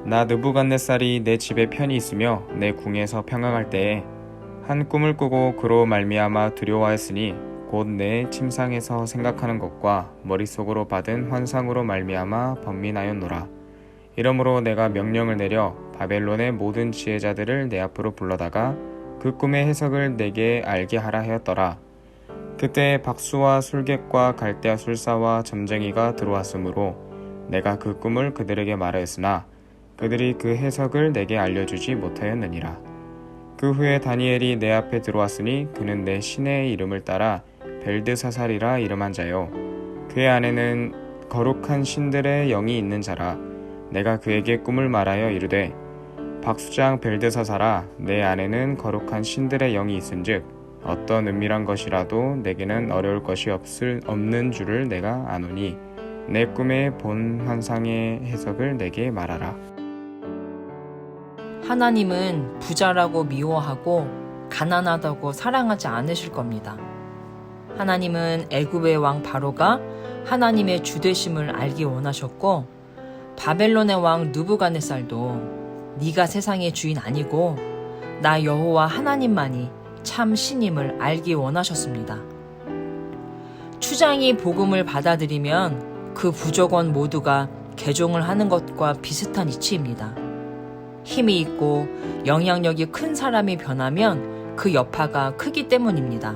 나 느부갓네살이 내 집에 편히 있으며 내 궁에서 평강할 때에 한 꿈을 꾸고 그로 말미암아 두려워하였으니 곧 내 침상에서 생각하는 것과 머릿속으로 받은 환상으로 말미암아 번민하였노라. 이러므로 내가 명령을 내려 바벨론의 모든 지혜자들을 내 앞으로 불러다가 그 꿈의 해석을 내게 알게 하라 하였더라. 그때 박수와 술객과 갈대아 술사와 점쟁이가 들어왔으므로 내가 그 꿈을 그들에게 말하였으나 그들이 그 해석을 내게 알려주지 못하였느니라. 그 후에 다니엘이 내 앞에 들어왔으니 그는 내 신의 이름을 따라 벨드사살이라 이름한 자요, 그의 안에는 거룩한 신들의 영이 있는 자라. 내가 그에게 꿈을 말하여 이르되, 박수장 벨드사살아, 내 안에는 거룩한 신들의 영이 있은즉 어떤 은밀한 것이라도 내게는 어려울 것이 없는 줄을 내가 아노니 내 꿈의 본 환상의 해석을 내게 말하라. 하나님은 부자라고 미워하고 가난하다고 사랑하지 않으실 겁니다. 하나님은 애굽의 왕 바로가 하나님의 주되심을 알기 원하셨고, 바벨론의 왕 느부갓네살도 네가 세상의 주인 아니고 나 여호와 하나님만이 참 신임을 알기 원하셨습니다. 추장이 복음을 받아들이면 그 부족원 모두가 개종을 하는 것과 비슷한 이치입니다. 힘이 있고 영향력이 큰 사람이 변하면 그 여파가 크기 때문입니다.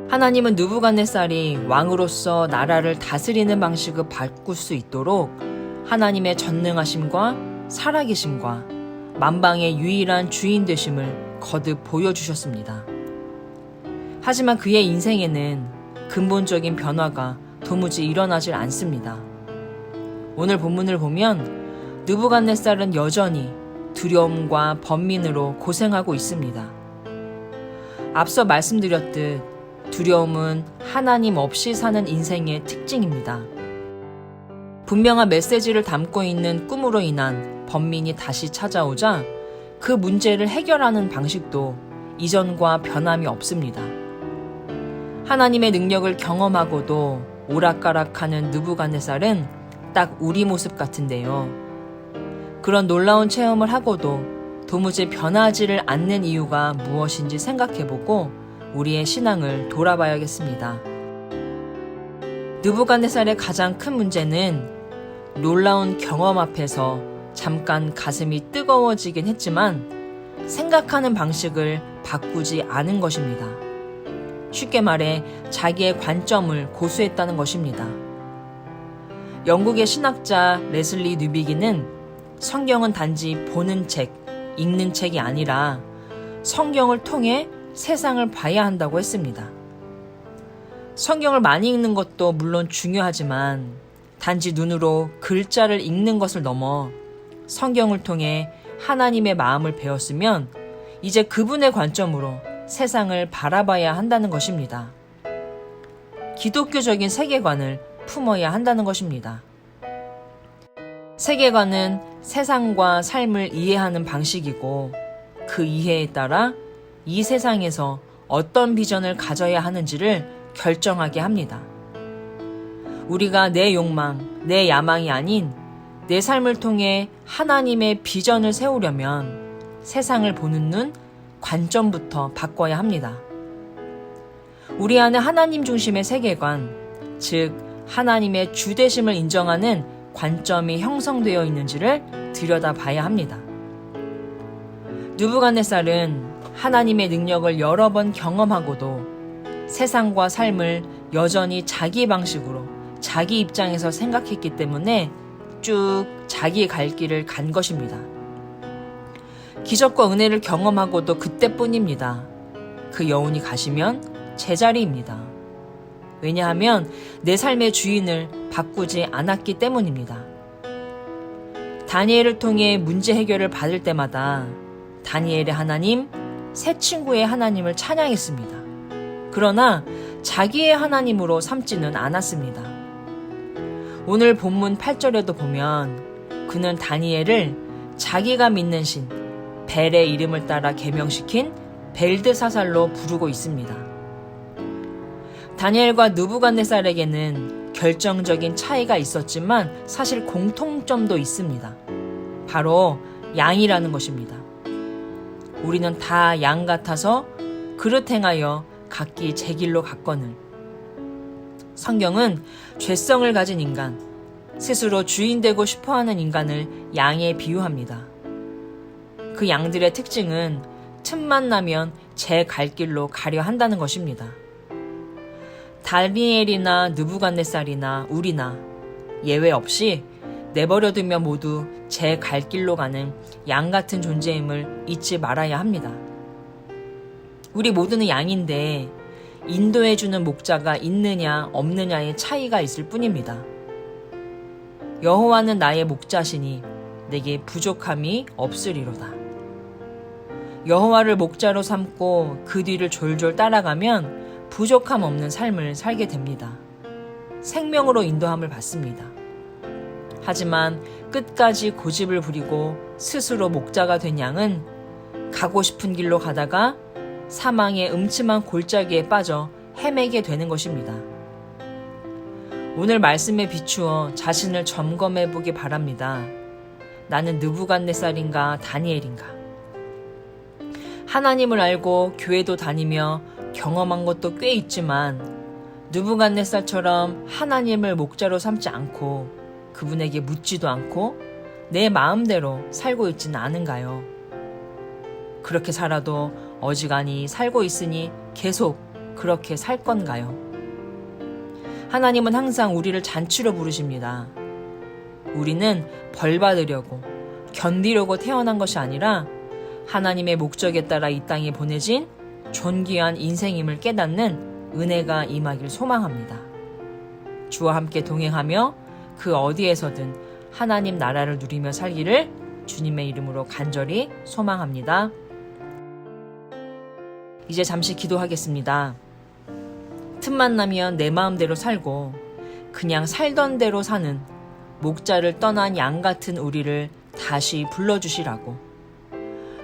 하나님은 느부갓네살이 왕으로서 나라를 다스리는 방식을 바꿀 수 있도록 하나님의 전능하심과 살아계심과 만방의 유일한 주인 되심을 거듭 보여주셨습니다. 하지만 그의 인생에는 근본적인 변화가 도무지 일어나질 않습니다. 오늘 본문을 보면 느부갓네살은 여전히 두려움과 번민으로 고생하고 있습니다. 앞서 말씀드렸듯 두려움은 하나님 없이 사는 인생의 특징입니다. 분명한 메시지를 담고 있는 꿈으로 인한 번민이 다시 찾아오자 그 문제를 해결하는 방식도 이전과 변함이 없습니다. 하나님의 능력을 경험하고도 오락가락하는 느부갓네살은 딱 우리 모습 같은데요. 그런 놀라운 체험을 하고도 도무지 변하지를 않는 이유가 무엇인지 생각해보고 우리의 신앙을 돌아봐야겠습니다. 느부갓네살의 가장 큰 문제는 놀라운 경험 앞에서 잠깐 가슴이 뜨거워지긴 했지만 생각하는 방식을 바꾸지 않은 것입니다. 쉽게 말해 자기의 관점을 고수했다는 것입니다. 영국의 신학자 레슬리 뉴비기는 성경은 단지 보는 책, 읽는 책이 아니라 성경을 통해 세상을 봐야 한다고 했습니다. 성경을 많이 읽는 것도 물론 중요하지만 단지 눈으로 글자를 읽는 것을 넘어 성경을 통해 하나님의 마음을 배웠으면 이제 그분의 관점으로 세상을 바라봐야 한다는 것입니다. 기독교적인 세계관을 품어야 한다는 것입니다. 세계관은 세상과 삶을 이해하는 방식이고 그 이해에 따라 이 세상에서 어떤 비전을 가져야 하는지를 결정하게 합니다. 우리가 내 욕망, 내 야망이 아닌 내 삶을 통해 하나님의 비전을 세우려면 세상을 보는 눈, 관점부터 바꿔야 합니다. 우리 안에 하나님 중심의 세계관, 즉 하나님의 주되심을 인정하는 관점이 형성되어 있는지를 들여다봐야 합니다. 느부갓네살은 하나님의 능력을 여러 번 경험하고도 세상과 삶을 여전히 자기 방식으로 자기 입장에서 생각했기 때문에 쭉 자기 갈 길을 간 것입니다. 기적과 은혜를 경험하고도 그때뿐입니다. 그 여운이 가시면 제자리입니다. 왜냐하면 내 삶의 주인을 바꾸지 않았기 때문입니다. 다니엘을 통해 문제 해결을 받을 때마다 다니엘의 하나님, 새 친구의 하나님을 찬양했습니다. 그러나 자기의 하나님으로 삼지는 않았습니다. 오늘 본문 8절에도 보면 그는 다니엘을 자기가 믿는 신 벨의 이름을 따라 개명시킨 벨드사살로 부르고 있습니다. 다니엘과 느부갓네살에게는 결정적인 차이가 있었지만 사실 공통점도 있습니다. 바로 양이라는 것입니다. 우리는 다 양 같아서 그릇 행하여 각기 제 길로 갔거늘. 성경은 죄성을 가진 인간, 스스로 주인 되고 싶어하는 인간을 양에 비유합니다. 그 양들의 특징은 틈만 나면 제 갈 길로 가려 한다는 것입니다. 다니엘이나 느부갓네살이나 우리나 예외 없이 내버려두면 모두 제 갈 길로 가는 양 같은 존재임을 잊지 말아야 합니다. 우리 모두는 양인데 인도해주는 목자가 있느냐 없느냐의 차이가 있을 뿐입니다. 여호와는 나의 목자시니 내게 부족함이 없으리로다. 여호와를 목자로 삼고 그 뒤를 졸졸 따라가면 부족함 없는 삶을 살게 됩니다. 생명으로 인도함을 받습니다. 하지만 끝까지 고집을 부리고 스스로 목자가 된 양은 가고 싶은 길로 가다가 사망의 음침한 골짜기에 빠져 헤매게 되는 것입니다. 오늘 말씀에 비추어 자신을 점검해 보기 바랍니다. 나는 느부갓네살인가 다니엘인가? 하나님을 알고 교회도 다니며 경험한 것도 꽤 있지만 느부갓네살처럼 하나님을 목자로 삼지 않고 그분에게 묻지도 않고 내 마음대로 살고 있지는 않은가요? 그렇게 살아도 어지간히 살고 있으니 계속 그렇게 살 건가요? 하나님은 항상 우리를 잔치로 부르십니다. 우리는 벌 받으려고, 견디려고 태어난 것이 아니라 하나님의 목적에 따라 이 땅에 보내진 존귀한 인생임을 깨닫는 은혜가 임하길 소망합니다. 주와 함께 동행하며 그 어디에서든 하나님 나라를 누리며 살기를 주님의 이름으로 간절히 소망합니다. 이제 잠시 기도하겠습니다. 틈만 나면 내 마음대로 살고 그냥 살던 대로 사는 목자를 떠난 양 같은 우리를 다시 불러주시라고.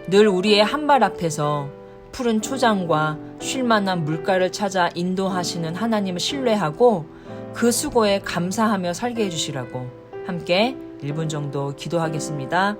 늘 우리의 한 발 앞에서 푸른 초장과 쉴만한 물가를 찾아 인도하시는 하나님을 신뢰하고 그 수고에 감사하며 살게 해주시라고 함께 1분 정도 기도하겠습니다.